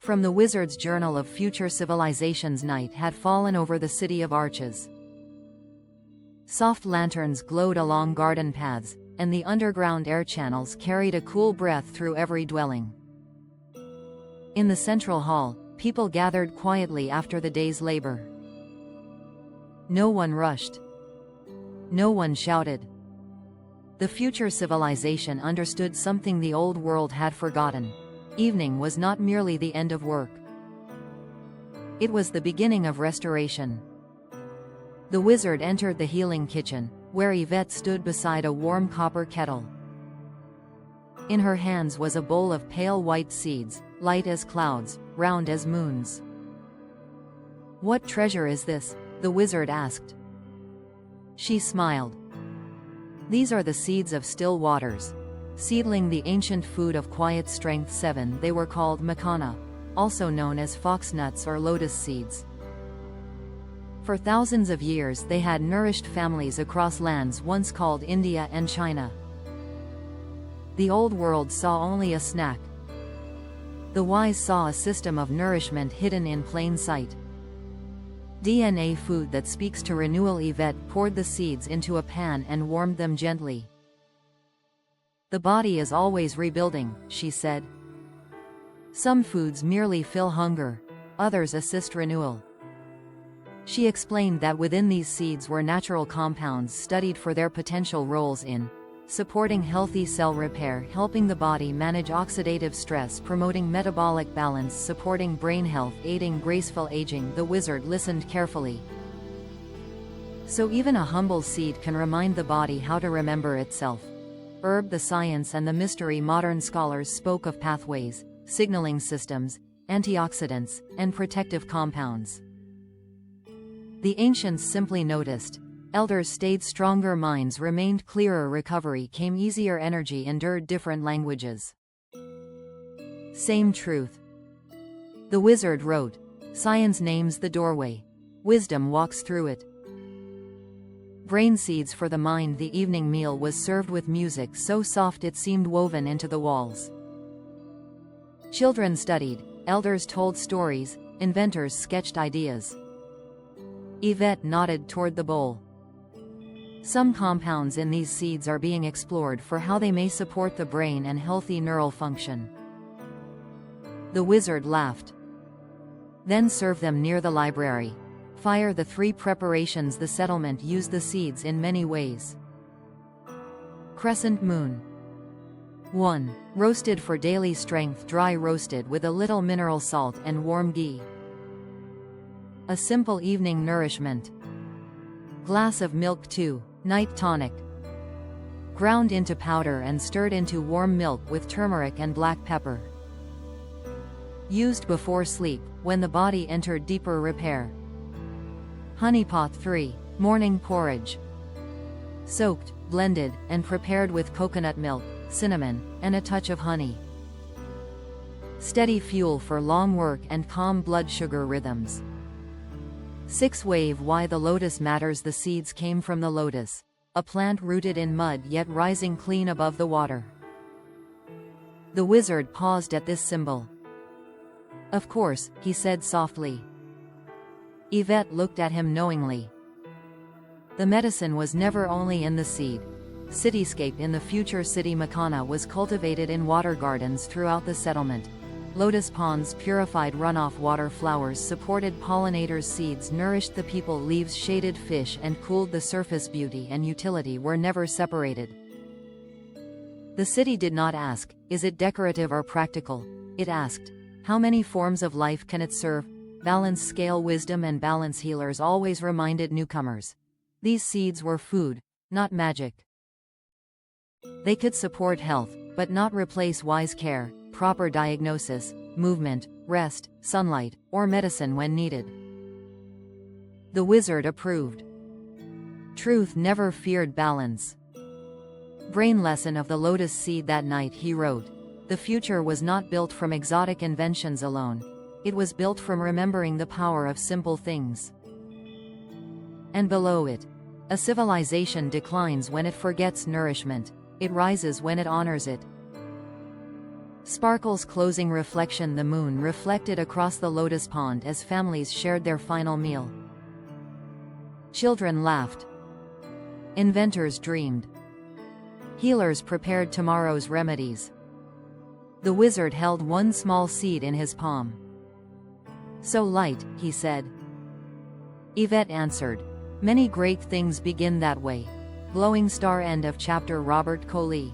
From the wizard's journal of future civilizations, night had fallen over the city of arches. Soft lanterns glowed along garden paths, and the underground air channels carried a cool breath through every dwelling. In the central hall, people gathered quietly after the day's labor. No one rushed. No one shouted. The future civilization understood something the old world had forgotten. Evening was not merely the end of work. It was the beginning of restoration. The wizard entered the healing kitchen, where Yvette stood beside a warm copper kettle. In her hands was a bowl of pale white seeds, light as clouds, round as moons. "What treasure is this?" the wizard asked. She smiled. "These are the seeds of still waters. Seedling the ancient food of quiet strength 7, they were called Makhana, also known as foxnuts or lotus seeds. For thousands of years they had nourished families across lands once called India and China. The old world saw only a snack. The wise saw a system of nourishment hidden in plain sight. DNA food that speaks to Renewal Yvette poured the seeds into a pan and warmed them gently. "The body is always rebuilding," she said. "Some foods merely fill hunger, others assist renewal." She explained that within these seeds were natural compounds studied for their potential roles in supporting healthy cell repair, helping the body manage oxidative stress, promoting metabolic balance, supporting brain health, aiding graceful aging. The wizard listened carefully. "So even a humble seed can remind the body how to remember itself." Herb, the science and the mystery. Modern scholars spoke of pathways, signaling systems, antioxidants, and protective compounds. The ancients simply noticed. Elders stayed stronger, minds remained clearer, recovery came easier, energy endured. Different languages, same truth. The wizard wrote, "Science names the doorway. Wisdom walks through it." Brain seeds for the mind. The evening meal was served with music so soft it seemed woven into the walls. Children studied, elders told stories, inventors sketched ideas. Yvette nodded toward the bowl. "Some compounds in these seeds are being explored for how they may support the brain and healthy neural function." The wizard laughed. "Then serve them near the library. Fire the 3 preparations." The settlement used the seeds in many ways. Crescent moon. 1. Roasted for daily strength, dry roasted with a little mineral salt and warm ghee. A simple evening nourishment. Glass of milk. 2. Night tonic. Ground into powder and stirred into warm milk with turmeric and black pepper. Used before sleep, when the body entered deeper repair. Honey pot. 3. Morning porridge. Soaked, blended, and prepared with coconut milk, cinnamon, and a touch of honey. Steady fuel for long work and calm blood sugar rhythms. 6. Wave. Why the lotus matters. The seeds came from the lotus, a plant rooted in mud yet rising clean above the water. The wizard paused at this symbol. "Of course," he said softly. Yvette looked at him knowingly. The medicine was never only in the seed. Cityscape in the Future City Makhana was cultivated in water gardens throughout the settlement. Lotus ponds purified runoff water, flowers supported pollinators, seeds nourished the people, leaves shaded fish and cooled the surface. Beauty and utility were never separated. The city did not ask, "Is it decorative or practical?" It asked, "How many forms of life can it serve?" Balance, scale, wisdom and balance. Healers always reminded newcomers. These seeds were food, not magic. They could support health, but not replace wise care, proper diagnosis, movement, rest, sunlight, or medicine when needed. The wizard approved. Truth never feared balance. Brain lesson of the Lotus Seed. That night he wrote, "The future was not built from exotic inventions alone. It was built from remembering the power of simple things." And below it, a civilization declines when it forgets nourishment. It rises when it honors it. Sparkles closing reflection. The moon reflected across the lotus pond as families shared their final meal. Children laughed. Inventors dreamed. Healers prepared tomorrow's remedies. The wizard held one small seed in his palm. "So light," he said. Yvette answered, "Many great things begin that way." Glowing star. End of chapter. Robert Coley.